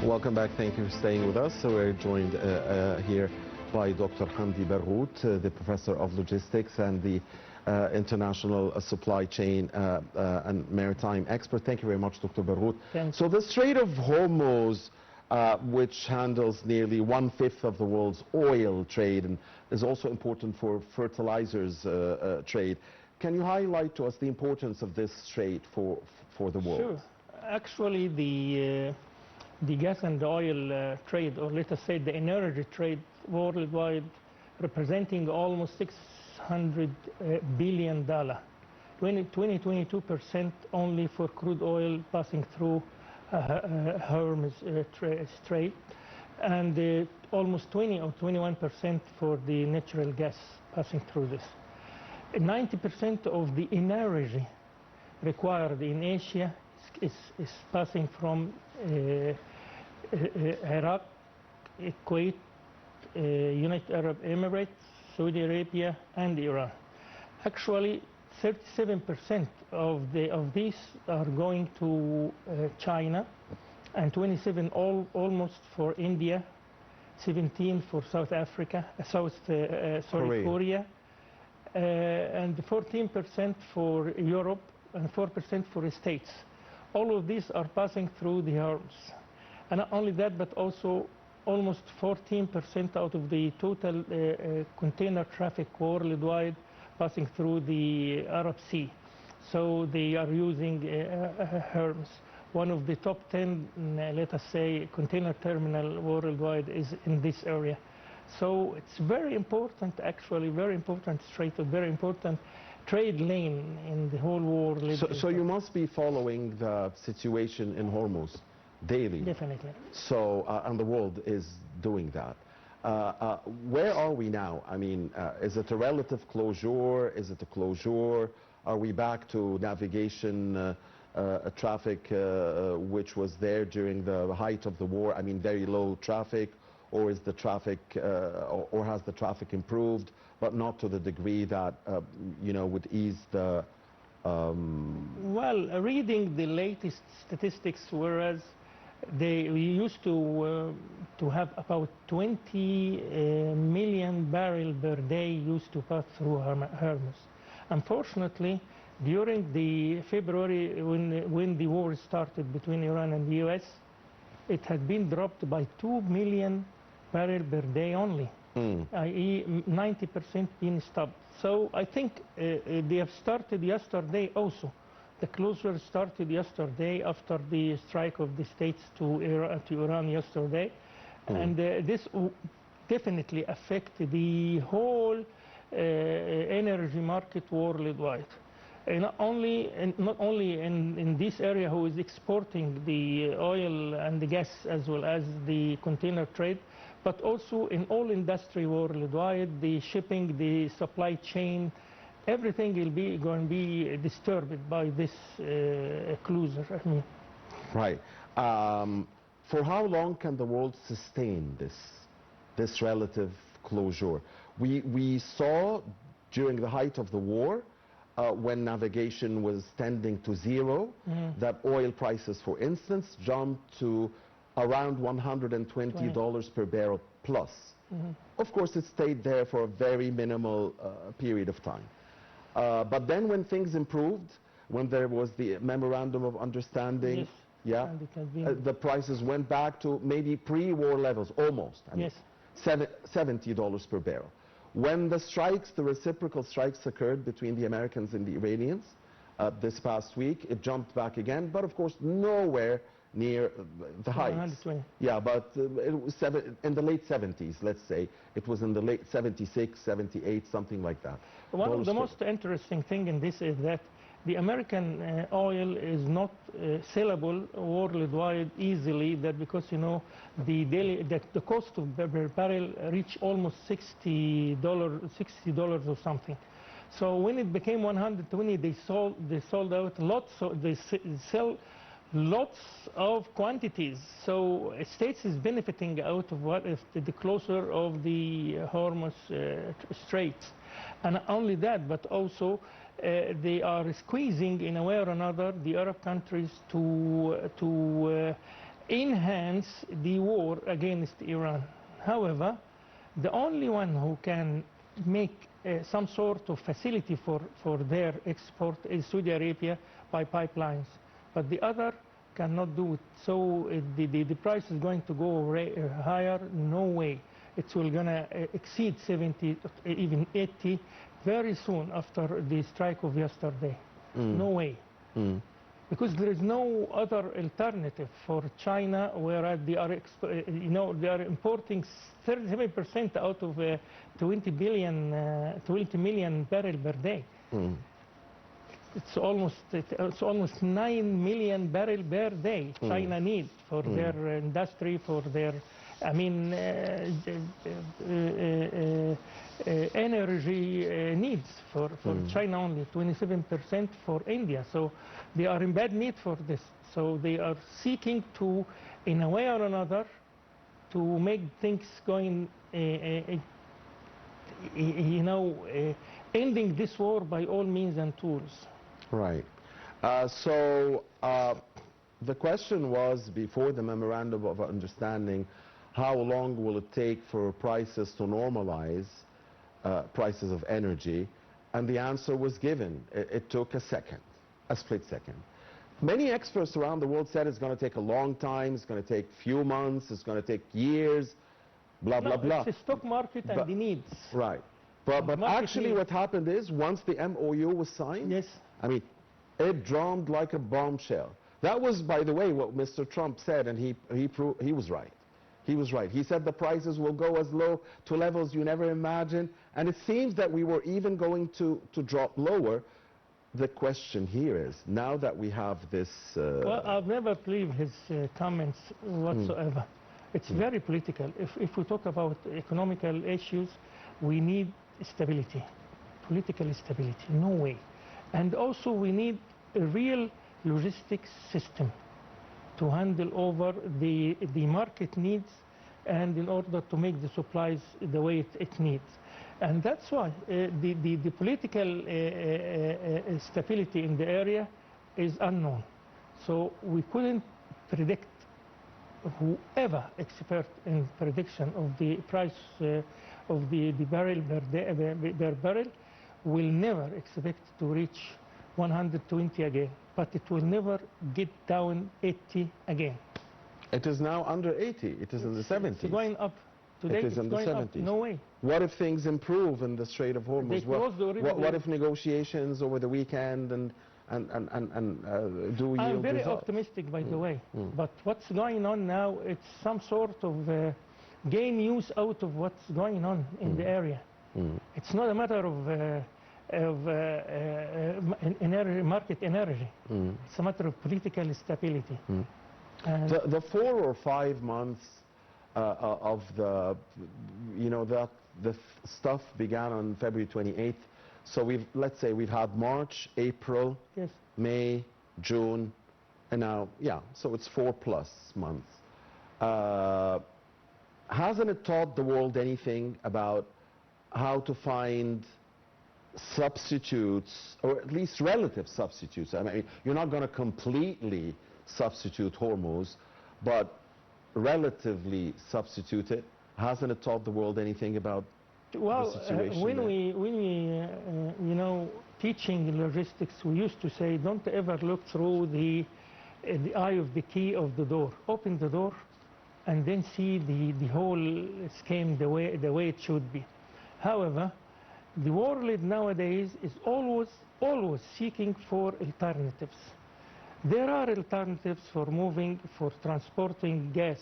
Welcome back. Thank you for staying with us. So we're joined here by Dr. Hamdy Barghouth, the Professor of Logistics and the International Supply Chain and Maritime Expert. Thank you very much, Dr. Barghouth. So the Strait of Hormuz, which handles nearly 1/5 of the world's oil trade and is also important for fertilizers trade. Can you highlight to us the importance of this strait for the world? Sure. Actually, the gas and oil trade, or let us say the energy trade worldwide, representing almost $600 billion. 22% only for crude oil passing through Hormuz Strait, and almost 20 or 21% for the natural gas passing through this. 90% of the energy required in Asia is passing from Iraq, Kuwait, United Arab Emirates, Saudi Arabia, and Iran. Actually, 37% of these are going to China, and 27 almost for India, 17 for South Africa, Korea, and 14% for Europe, and 4% for the States. All of these are passing through the Hormuz. And not only that, but also almost 14% out of the total container traffic worldwide passing through the Arab Sea. So they are using Hormuz. One of the top 10, let us say, container terminal worldwide is in this area. So it's very important, actually, very important strait, a very important trade lane in the whole world. So you must be following the situation in Hormuz daily. Definitely. So, and the world is doing that. Where are we now? I mean, is it a relative closure? Is it a closure? Are we back to navigation traffic which was there during the height of the war? I mean, very low traffic, or is the traffic, or has the traffic improved, but not to the degree that would ease the? Well, reading the latest statistics, whereas we used to have about 20 million barrels per day used to pass through Hormuz. Unfortunately, during the February, when the war started between Iran and the US, it had been dropped by 2 million barrels per day only, i.e. 90% being stopped. So I think they have started yesterday also. The closure started yesterday after the strike of the states to Iran yesterday, and this definitely affect the whole energy market worldwide. Not only in this area who is exporting the oil and the gas as well as the container trade, but also in all industry worldwide, the shipping, the supply chain, everything will be going to be disturbed by this closure. I mean. Right. For how long can the world sustain this relative closure? We saw during the height of the war, when navigation was tending to zero, that oil prices, for instance, jumped to around $120 per barrel plus. Of course, it stayed there for a very minimal period of time. But then when things improved, when there was the memorandum of understanding, the prices went back to maybe pre-war levels, almost. I mean, $70 per barrel. When the strikes, the reciprocal strikes occurred between the Americans and the Iranians this past week, it jumped back again, but of course nowhere near the heights. Yeah, but it was in the late 70s, let's say. It was in the late 76, 78, something like that. One of the most interesting thing in this is that the American oil is not sellable worldwide easily, that because the cost of per barrel reached almost $60 or something. So when it became 120, they sold out lots. So they sell lots of quantities. So states is benefiting out of what is the closure of the Hormuz Straits. And not only that, but also they are squeezing in a way or another the Arab countries to enhance the war against Iran. However, the only one who can make some sort of facility for their export is Saudi Arabia by pipelines, but the other cannot do it. So the price is going to go higher. No way. It's going to exceed 70, even 80 very soon after the strike of yesterday. No way. Because there is no other alternative for China, whereas they are, they are importing 37% out of 20 million barrel per day. It's almost 9 million barrel per day China needs for their industry, for their, I mean, energy needs for China only, 27% for India. So they are in bad need for this. So they are seeking to, in a way or another, to make things going, ending this war by all means and tools. Right. The question was, before the memorandum of understanding, how long will it take for prices to normalize, prices of energy? And the answer was given. It took a second, a split second. Many experts around the world said it's going to take a long time, it's going to take few months, it's going to take years, blah, blah, blah. It's the stock market and the needs. Right. But actually what happened is, once the MOU was signed, yes. I mean, it drummed like a bombshell. That was, by the way, what Mr. Trump said, and he was right. He was right. He said the prices will go as low to levels you never imagined, and it seems that we were even going to drop lower. The question here is, now that we have this... Well, I've never believed his comments whatsoever. It's very political. If we talk about economical issues, we need stability, political stability, no way. And also we need a real logistics system to handle over the market needs, and in order to make the supplies the way it needs. And that's why the political stability in the area is unknown. So we couldn't predict, whoever expert in prediction of the price of the barrel per barrel will never expect to reach 120 again, but it will never get down 80 again. It is now under 80. It is in the 70s. It's going up. Today it is in the 70s. No way. What if things improve in the Strait of Hormuz? What if negotiations over the weekend and do yield I'm very results? optimistic, by the way. But what's going on now, it's some sort of gain use out of what's going on in the area. It's not a matter of market energy. It's a matter of political stability. The 4 or 5 months of the, the stuff began on February 28th. So let's say we've had March, April, yes, May, June, and now, so it's 4+ months. Hasn't it taught the world anything about how to find substitutes, or at least relative substitutes? I mean, you're not going to completely substitute Hormuz, but relatively substitute it. Hasn't it taught the world anything about the situation? When we teaching logistics, we used to say, don't ever look through the eye of the key of the door. Open the door and then see the whole scheme the way it should be. However, the world nowadays is always seeking for alternatives. There are alternatives for moving, for transporting gas.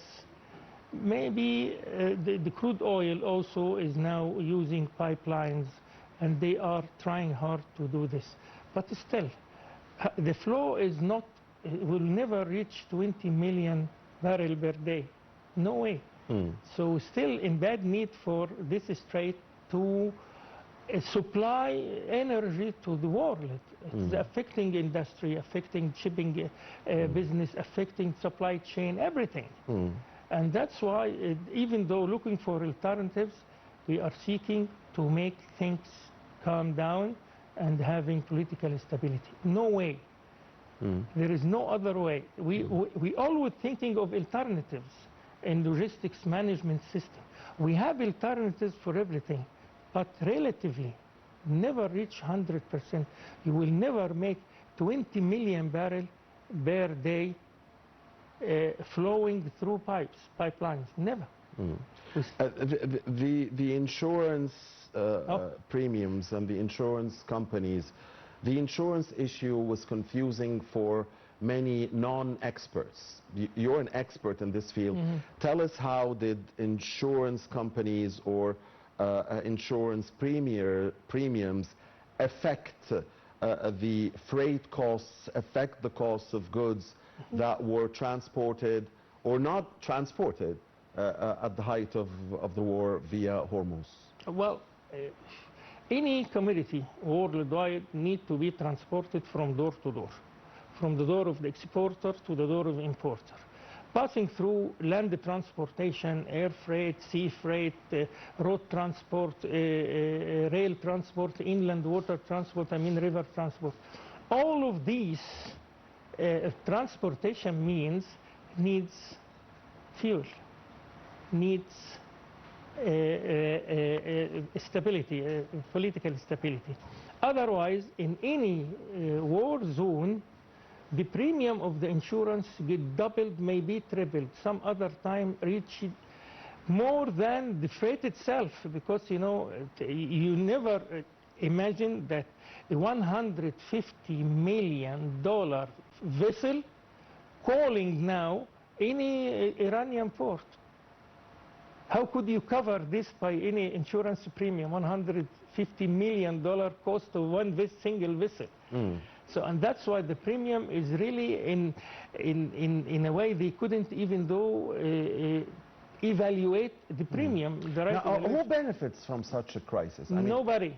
Maybe the crude oil also is now using pipelines, and they are trying hard to do this. But still, the flow is not, will never reach 20 million barrel per day. No way. So still in bad need for this strait to supply energy to the world. It's affecting industry, affecting shipping business, affecting supply chain, everything. And that's why, even though looking for alternatives, we are seeking to make things calm down and having political stability. No way There is no other way. We always thinking of alternatives in logistics management system. We have alternatives for everything, but relatively never reach 100%. You will never make 20 million barrels per day flowing through pipelines. Never. The insurance premiums and the insurance companies, the insurance issue was confusing for many non-experts. You're an expert in this field. Tell us, how did insurance companies or insurance premiums affect the freight costs, affect the costs of goods that were transported or not transported at the height of the war via Hormuz? Well, any commodity worldwide need to be transported from door to door, from the door of the exporter to the door of the importer, passing through land transportation, air freight, sea freight, road transport, rail transport, inland water transport, river transport. All of these transportation means needs fuel, needs stability, political stability. Otherwise, in any war zone, the premium of the insurance get doubled, maybe tripled. Some other time reach more than the freight itself, because you never imagine that a $150 million vessel calling now any Iranian port. How could you cover this by any insurance premium? $150 million cost of one single vessel. So, and that's why the premium is really in a way they couldn't even though evaluate the premium. Who benefits from such a crisis? Nobody.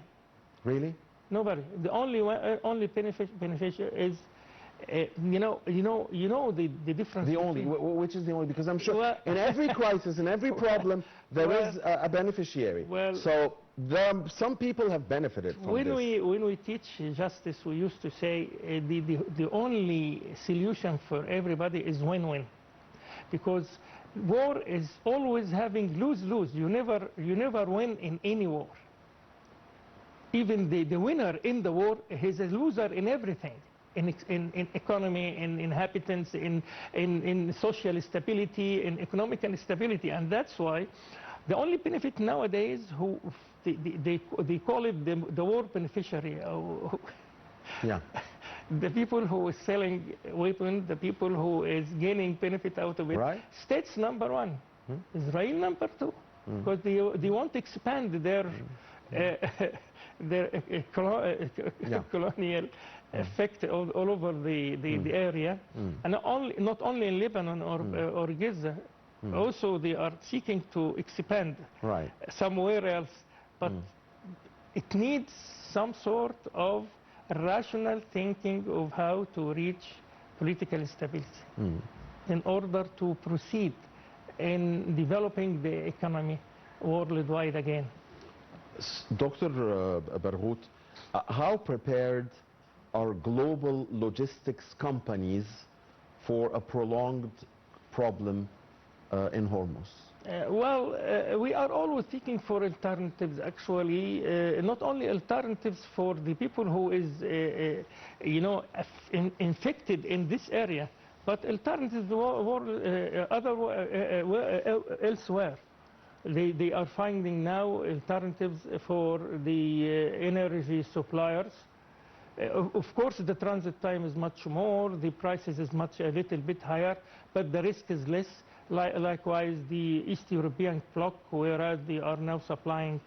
Really? Nobody. The only beneficiary is the difference. The only, which is the only? Because I'm sure in every crisis, in every problem, there is a beneficiary. So some people have benefited from this. When we teach justice, we used to say the only solution for everybody is win-win, because war is always having lose-lose. You never win in any war. Even the winner in the war is a loser in everything. In economy, in inhabitants, in social stability, in economical stability. And that's why the only benefit nowadays, they call it the war beneficiary. Yeah. The people who is selling weapons, the people who is gaining benefit out of it. Right. States number one, Israel number two, because they want to expand their colonial effect all over the area, and not only in Lebanon or Gaza, also they are seeking to expand somewhere else, but it needs some sort of rational thinking of how to reach political stability in order to proceed in developing the economy worldwide again. Dr. Barghouth, how prepared are global logistics companies for a prolonged problem in Hormuz? We are always seeking for alternatives, actually, not only alternatives for the people who is, infected in this area, but alternatives elsewhere. They are finding now alternatives for the energy suppliers. Of course, the transit time is much more, the prices is a little bit higher, but the risk is less. Likewise, the East European bloc, whereas they are now supplying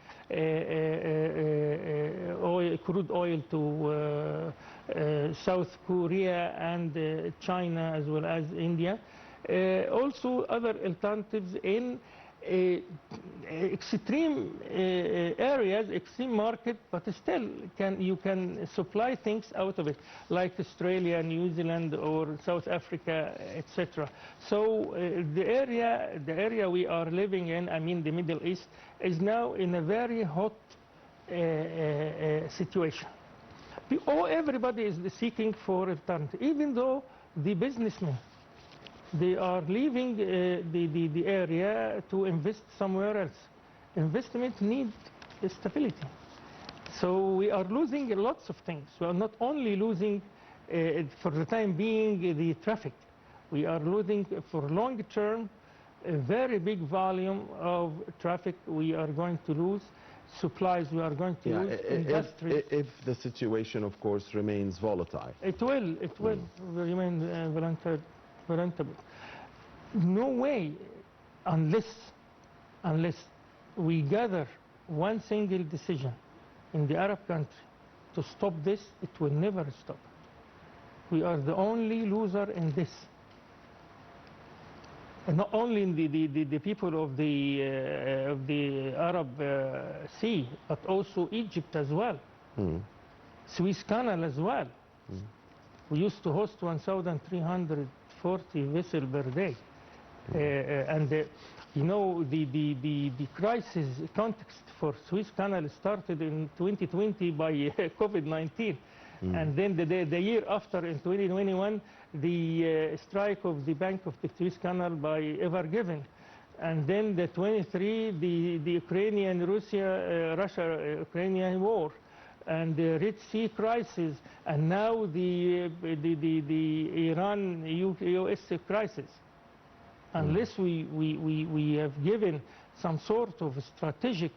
crude oil to South Korea and China, as well as India. Also, other alternatives in extreme areas, extreme market, but still you can supply things out of it, like Australia, New Zealand, or South Africa, etc. So the area we are living in, the Middle East, is now in a very hot situation. Everybody is seeking for alternative, even though the businessmen, they are leaving the area to invest somewhere else. Investment need stability. So we are losing lots of things. We are not only losing, for the time being, the traffic. We are losing, for long term, a very big volume of traffic we are going to lose. Supplies we are going to lose. Industry. If the situation, of course, remains volatile. It will remain volatile. No way, unless we gather one single decision in the Arab country to stop this, it will never stop. We are the only loser in this. And not only in the people of the Arab Sea, but also Egypt as well. Suez Canal as well. We used to host 1,340 vessels per day. You know, the crisis context for Suez Canal started in 2020 by COVID-19. And then the year after, in 2021, the strike of the Bank of the Suez Canal by Ever Given. And then the 23, the Russia-Ukrainian war. And the Red Sea crisis. And now the Iran-US crisis. Unless we have given some sort of strategic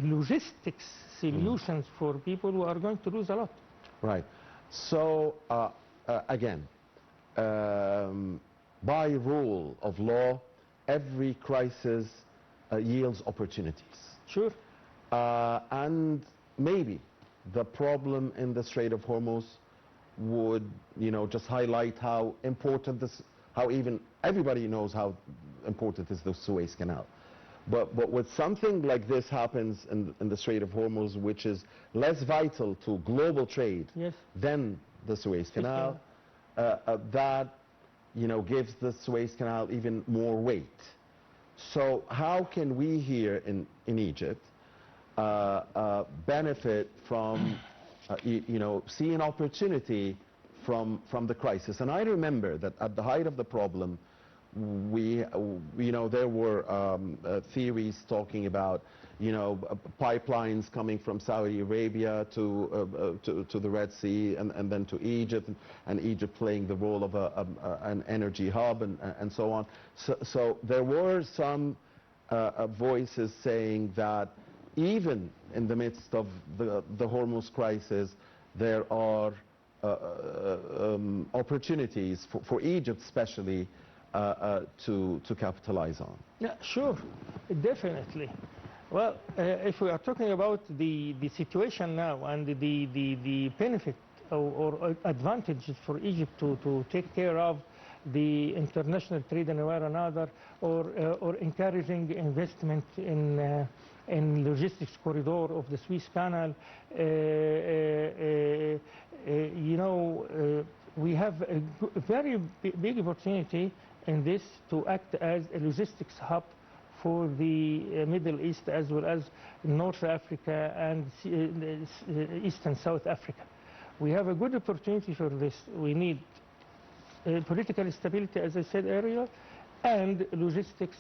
logistics solutions for people who are going to lose a lot. Right. So, again, by rule of law, every crisis yields opportunities. Sure. And maybe the problem in the Strait of Hormuz would, just highlight how important this, how even everybody knows how important is the Suez Canal. But when something like this happens in the Strait of Hormuz, which is less vital to global trade than the Suez Canal, that gives the Suez Canal even more weight. So how can we here in Egypt benefit from see an opportunity from the crisis? And I remember that at the height of the problem, there were theories talking about, pipelines coming from Saudi Arabia to the Red Sea and then to Egypt, and Egypt playing the role of an energy hub and so on. So there were some voices saying that even in the midst of the Hormuz crisis, there are opportunities for Egypt especially to capitalize on. Yeah, sure, definitely. Well, if we are talking about the situation now and the benefit or advantages for Egypt to take care of the international trade in one way or another, or encouraging investment in logistics corridor of the Suez Canal, we have a very big opportunity in this to act as a logistics hub for the Middle East as well as North Africa and East and South Africa. We have a good opportunity for this. We need political stability, as I said earlier, and logistics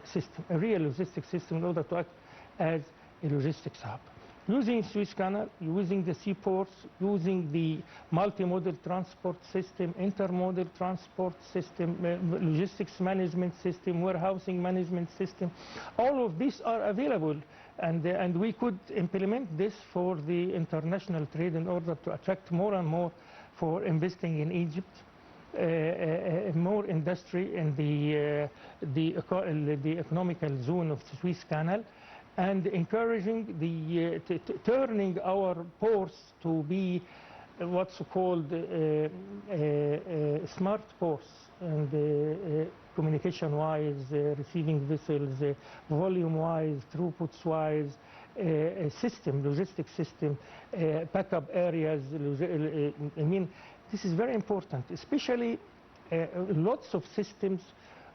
system, a real logistics system in order to act as a logistics hub. Using Suez Canal, using the seaports, using the multimodal transport system, intermodal transport system, logistics management system, warehousing management system, all of these are available, and we could implement this for the international trade in order to attract more and more for investing in Egypt, more industry in the economical zone of the Suez Canal, and encouraging turning our ports to be what's called smart ports, and communication-wise, receiving vessels, volume-wise, throughputs-wise, system, logistics system, backup areas. I mean, this is very important, especially lots of systems,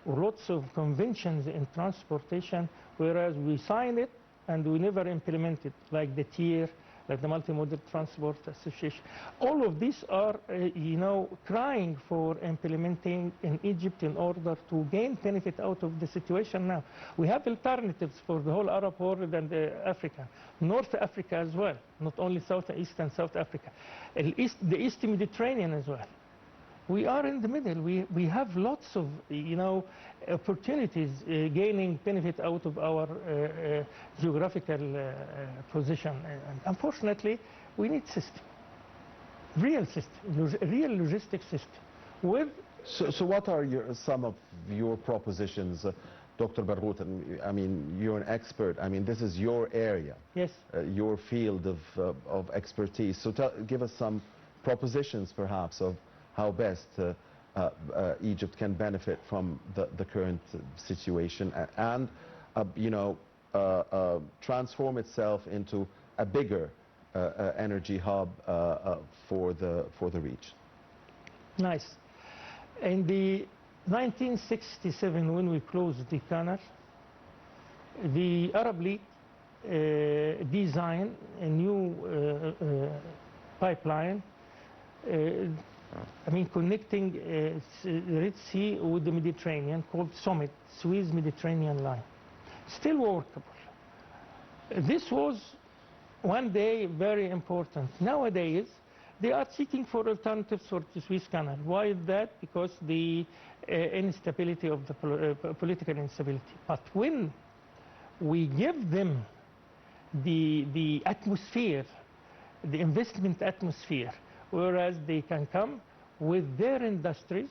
lots of conventions in transportation, whereas we sign it and we never implement it, like the tier, like the Multimodal Transport Association. All of these are, crying for implementing in Egypt in order to gain benefit out of the situation now. We have alternatives for the whole Arab world and Africa, North Africa as well, not only South, East and South Africa, the East Mediterranean as well. We are in the middle. We have lots of, opportunities gaining benefit out of our geographical position. And unfortunately, we need system, real logistics system. So what are some of your propositions, Dr. Barghouth? I mean, you're an expert. I mean, this is your area, yes, your field of expertise. So give us some propositions, perhaps, of how best Egypt can benefit from the current situation and, transform itself into a bigger energy hub for the region. Nice. In the 1967, when we closed the canal, the Arab League designed a new pipeline, connecting the Red Sea with the Mediterranean, called Summit, Suez Mediterranean Line. Still workable. This was one day very important. Nowadays, they are seeking for alternatives for the Suez Canal. Why is that? Because the instability of the political instability. But when we give them the atmosphere, the investment atmosphere, whereas they can come with their industries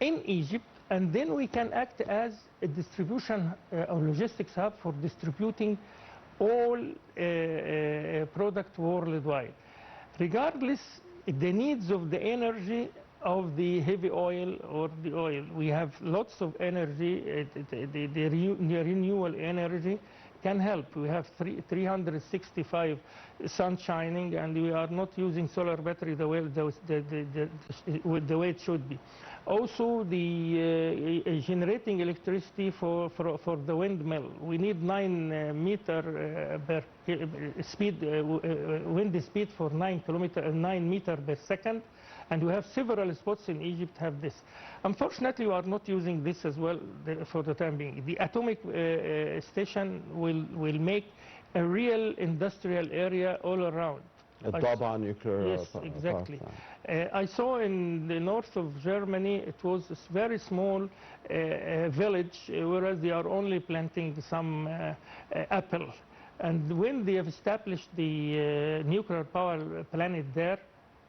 in Egypt, and then we can act as a distribution or logistics hub for distributing all product worldwide. Regardless the needs of the energy of the heavy oil or the oil, we have lots of energy, the renewable energy can help. We have 365 sun shining, and we are not using solar battery the way it should be. Also, the generating electricity for the windmill, we need 9 meter per speed, wind speed for 9 meter per second. And we have several spots in Egypt have this. Unfortunately, we are not using this as well for the time being. The atomic station will make a real industrial area all around. A Daba nuclear yes, exactly. I saw in the north of Germany, it was a very small village, whereas they are only planting some apple. And when they have established the nuclear power plant there,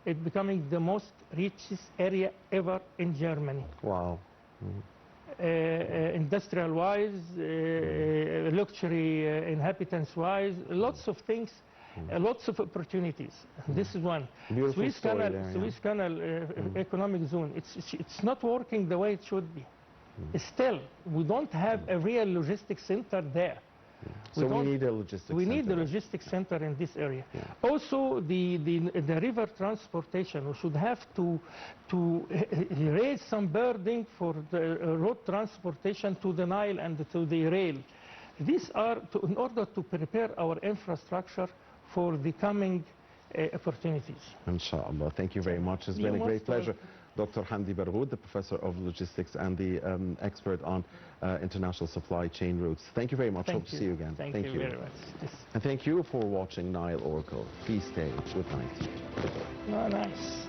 it's becoming the most richest area ever in Germany. Wow. Industrial-wise, luxury inhabitants-wise, lots of things, lots of opportunities. This is one. Suez Canal economic zone, it's not working the way it should be. Still, we don't have a real logistics center there. So we need a logistics center. We need the logistics center in this area. Yeah. Also, the river transportation, we should have to raise some burden for the road transportation to the Nile and to the rail. These are in order to prepare our infrastructure for the coming opportunities. Inshallah. Thank you very much. It's been a great pleasure. Dr. Hamdy Barghouth, the professor of logistics and the expert on international supply chain routes. Thank you very much. Hope to see you again. Thank you very much. And thank you for watching Nile Oracle. Please stay. Good night. Oh, nice.